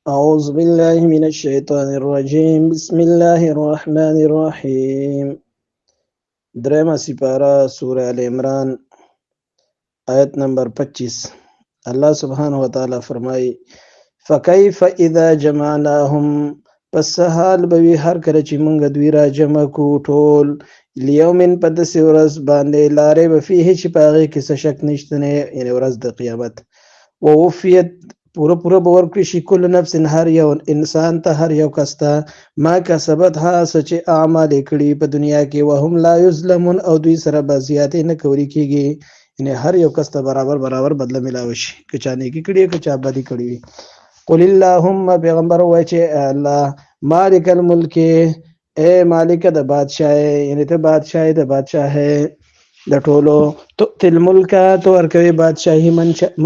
أعوذ بالله من الشيطان الرجيم بسم الله الرحمن الرحيم درما سپارہ سورہ ال عمران آیت نمبر 25 اللہ سبحانہ وتعالی فرمائی فکیف اذا جمعناهم پس حال بوی هر کله چې مونږ دوی را جمع کو ټول لیومن په داسې ورځ باندې لا ریب فیه چې په هغې کې څه شک نشته نه یعنې ورځ د قیامت ووفیت پوره به ورکړي شي کل نفس هر یو انسان ته هر یو کس ته ما کسبت ها څه چې اعمال یې کړي په دنیا کې وهم لا یظلمون او دوی سره به زیاتې نه کولی کېږي یعنې هر یو کس ته برابر بدله میلاوه شي که چا نیکي کړي که چا بدي کړي وي قل اللهم پیغمبر ووایه چې الله مالک الملک اے مالک د بادشاهۍ یعنې ته بادشاهۍ د بادشاهۍ د ټولو تؤتي الملک تو ورکوي بادشاهي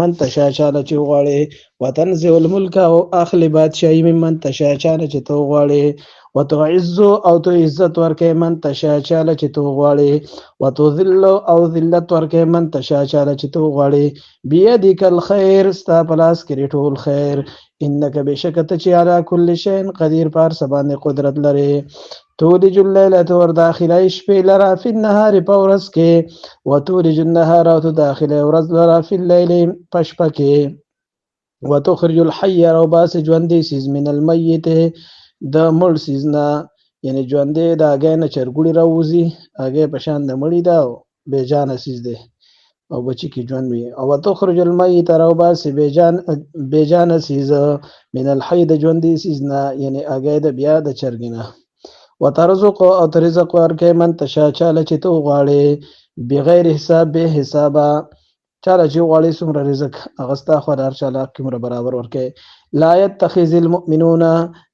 من تشاء چاله چې وغواړې وتنزع الملک او اخلي بادشاهي ممن تشاء چاله چې ته وغواړې وتعز او تو عزت ورکوي من تشاء چاله چې ته وغواړې وتذل او ذلت ورکوي من تشاء چاله چې ته وغواړې بيدک الخير ستا په لاس کې ټول خیر انک بشک ته چې علی کل شیء قدیر په هر څه باندې قدرت لرې تولج الليل تور داخله شپې لرا فی النهار په ورځ کې وتولج النهار او داخله ورځ لرا فی الليل په شپه کې وتخرج الحي او باس ژوندې سیز من المیت د مړ سیز نه یعنی ژوندې د هغې نه چرګوړي راوځي هغې په شان د مړي ده او بېجانه سیز دی او بچی کې ژوند وي او تخرج المیت او باس بېجانه سیز من الحي د ژوندې سیز نه یعنی هغې د بیا د چرګې نه وترزق او ترزق ورکې من تشاء چاله چې ته وغواړې بغیر حساب به حسابه چاله چې وغواړې څومره رزق هغه ستا خوا د هر چا له حق کې برابر ورکې لا يتخذ المؤمنون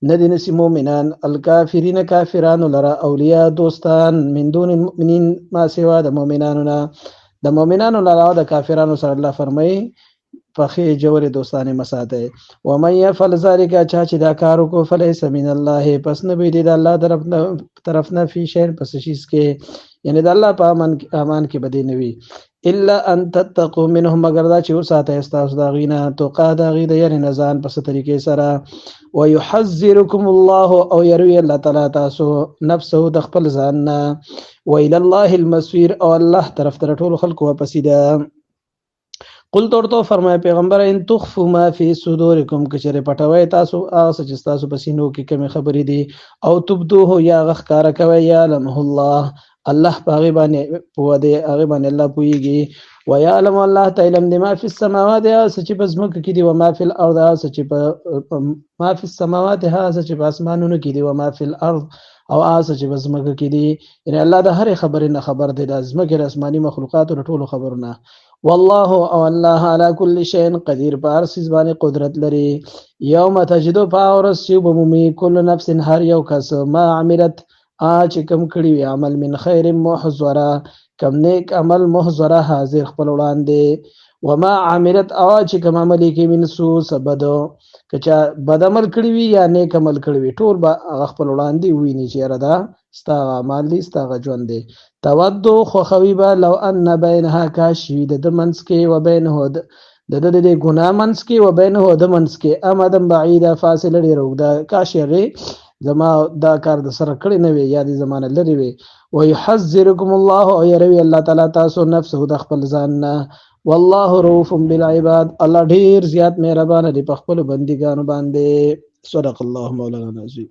نه دي نیسي مؤمنان الکافرین کافرانو لره اولیاء دوستان من دون المؤمنین ما سوا د مؤمنانو نه د مؤمنانو لره او د کافرانو سره الله فرمایي پخې جوړې دوستانې مساته ومن يفعل ذلك چا چې دا کار وکړو فلیس من الله پس نه وي دی د الله طرف نه فی شی پس شیز کې یعنی د الله په امان کې بدی نه وي الا ان تتقوا منهم مگر دا چې وساته استاسو دا غینه توقا دا غي د یری نزان په طریقې سره ويحذركم الله او يروي الله تعالی تاسو نفسه د خپل ځان نه والى الله المصير او الله طرف ته ټول خلق واپس ده قل تورته فرمای پیغمبر ان تخفوا ما فی صدورکم کچره پټوي تاسو هغه چې تاسو په سینو کې کوم خبرې دي او تبدوه یا غخکار کوي یا لمه الله پاغي باندې په دې هغه باندې الله پويږي ويعلم الله تعالی ما فی السماوات چې په زمکه کې دي او ما فی الارض چې په ما فی السماوات چې په اسمانونو کې دي او ما فی الارض او چې په زمکه کې دي ان الله د هر خبرې نه خبر دی د زمکه د آسماني مخلوقات او ټولو خبرونه والله او الله على كل شيء قدير بار سیز باندې قدرت لري یوم تجدو فاورس یوبمومی کل نفس هر یو کس ما عملت چې کم کړي وي عمل من خیر محضره کم نیک عمل محضره حاضر خپل وړاندې وما عملت چې کم عمل کې من سو سبدو کچا بد عمل کړي وي یا نیک عمل کړي وي ټول به خپل وړاندې ویني چې ردا ستا عمل دي ستا ژوند دی تودو خو خویبه لو ان بینها کاشوی د منس کې و بینه د ګناه منس کې و بینه د منس کې امدن بعیده فاصله ډېره اوږده کاش هغې زما دا کار د سره کړی نه وي یا دې زمانه لرې وي ويحذركم الله او يروي الله تعالی تاسو نفسه د خپل ځان نه والله رؤوف بالعباد الله ډېر زیات مهربان دی په خپل بندګانو باندې صدق الله مولانا العظیم